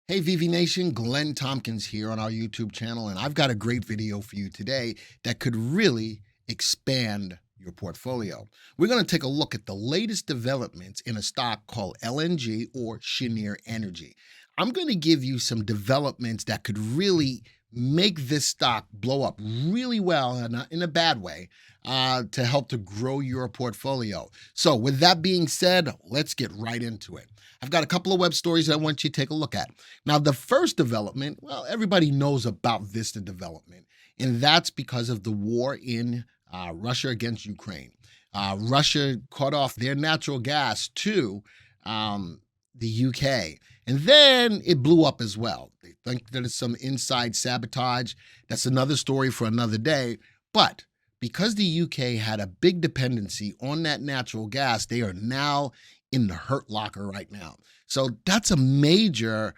Hey VV Nation, Glenn Tompkins here on our YouTube channel, and I've got a great video for you today that could really expand your portfolio. We're going to take a look at the latest developments in a stock called LNG or Cheniere Energy. I'm going to give you some developments that could really make this stock blow up really well in a bad way to help to grow your portfolio. So with that being said, let's get right into it. I've got a couple of web stories I want you to take a look at. Now, the first development, well, everybody knows about this development, and that's because of the war in Russia against Ukraine. Russia cut off their natural gas to the UK, and then it blew up as well. They think that it's some inside sabotage. That's another story for another day. But because the UK had a big dependency on that natural gas, they are now in the hurt locker right now. So that's a major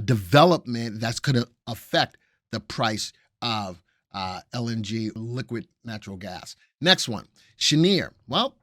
development that's going to affect the price of LNG, liquid natural gas. Next one, Cheniere. Well,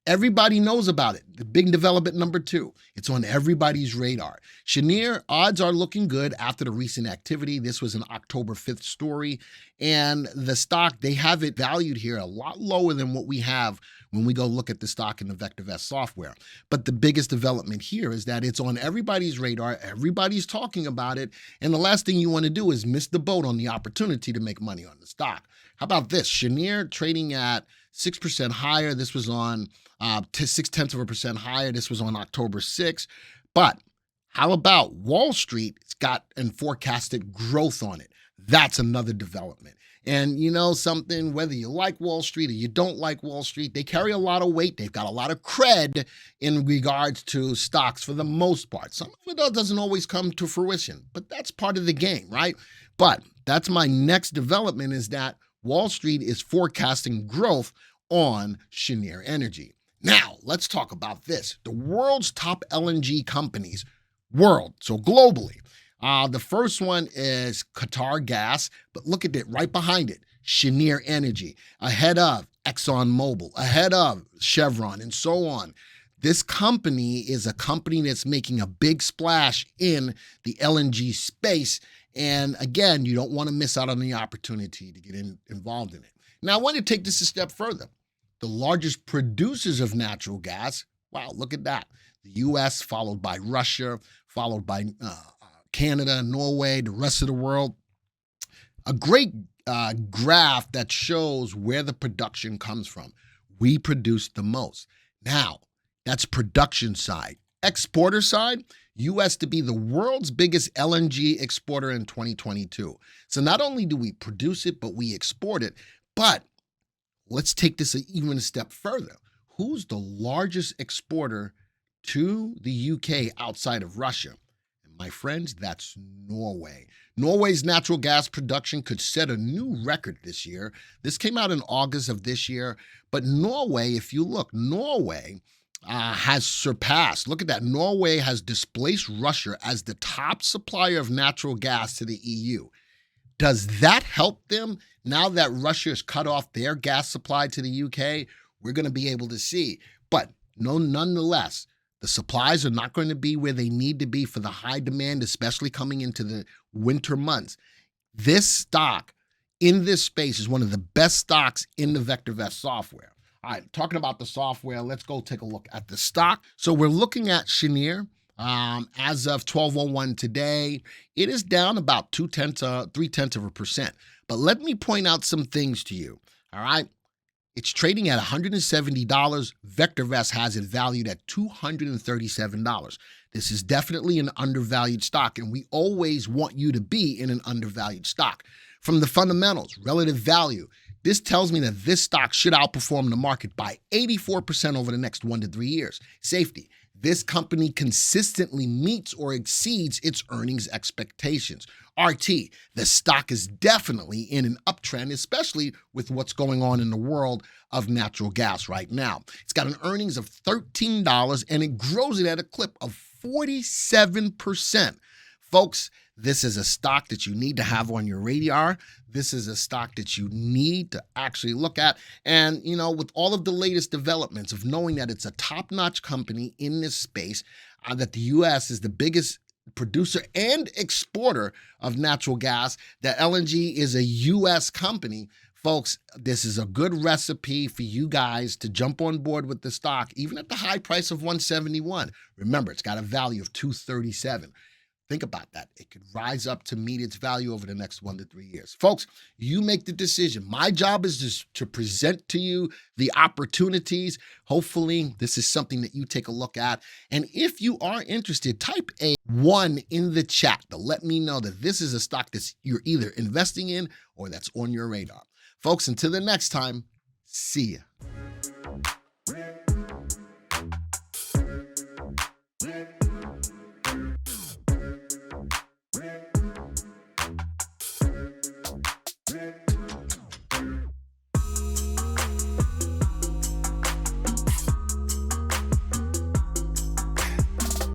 everybody knows about it. The big development number 2. It's on everybody's radar. Cheniere, odds are looking good after the recent activity. This was an October 5th story. And the stock, they have it valued here a lot lower than what we have when we go look at the stock in the VectorVest software. But the biggest development here is that it's on everybody's radar. Everybody's talking about it. And the last thing you want to do is miss the boat on the opportunity to make money on the stock. How about this? Cheniere trading at 6% higher. This was on 0.6% higher. This was on October 6th. But how about Wall Street? It's got and forecasted growth on it. That's another development. And you know something, whether you like Wall Street or you don't like Wall Street, they carry a lot of weight. They've got a lot of cred in regards to stocks for the most part. Some of it doesn't always come to fruition, but that's part of the game, right? But that's my next development is that Wall Street is forecasting growth on Cheniere Energy. Now, let's talk about this. The world's top LNG companies, so globally. The first one is Qatar Gas, but look at it right behind it, Cheniere Energy, ahead of ExxonMobil, ahead of Chevron, and so on. This company is a company that's making a big splash in the LNG space. And again, you don't want to miss out on the opportunity to get involved in it. Now, I want to take this a step further. The largest producers of natural gas, wow, look at that. The U.S., followed by Russia, followed by Canada, Norway, the rest of the world. A great graph that shows where the production comes from. We produce the most. Now, that's production side. Exporter side, U.S. to be the world's biggest LNG exporter in 2022. So not only do we produce it, but we export it. But let's take this even a step further. Who's the largest exporter to the UK outside of Russia? And my friends, that's Norway. Norway's natural gas production could set a new record this year. This came out in August of this year. But Norway, if you look, Norway has surpassed. Look at that. Norway has displaced Russia as the top supplier of natural gas to the EU. Does that help them now that Russia has cut off their gas supply to the UK? We're going to be able to see. But no, nonetheless, the supplies are not going to be where they need to be for the high demand, especially coming into the winter months. This stock in this space is one of the best stocks in the VectorVest software. All right, talking about the software, let's go take a look at the stock. So we're looking at Cheniere. As of 12:01 today, it is down about 0.3%. But let me point out some things to you. All right. It's trading at $170. VectorVest has it valued at $237. This is definitely an undervalued stock, and we always want you to be in an undervalued stock. From the fundamentals, relative value, this tells me that this stock should outperform the market by 84% over the next 1 to 3 years. Safety. This company consistently meets or exceeds its earnings expectations. RT, the stock is definitely in an uptrend, especially with what's going on in the world of natural gas right now. It's got an earnings of $13 and it grows it at a clip of 47%. Folks, this is a stock that you need to have on your radar. This is a stock that you need to actually look at. And, you know, with all of the latest developments of knowing that it's a top-notch company in this space, that the U.S. is the biggest producer and exporter of natural gas. That LNG is a U.S. company. Folks, this is a good recipe for you guys to jump on board with the stock, even at the high price of 171. Remember, it's got a value of 237. Think about that. It could rise up to meet its value over the next 1 to 3 years. Folks, you make the decision. My job is just to present to you the opportunities. Hopefully, this is something that you take a look at. And if you are interested, type a 1 in the chat to let me know that this is a stock that you're either investing in or that's on your radar. Folks, until the next time, see ya.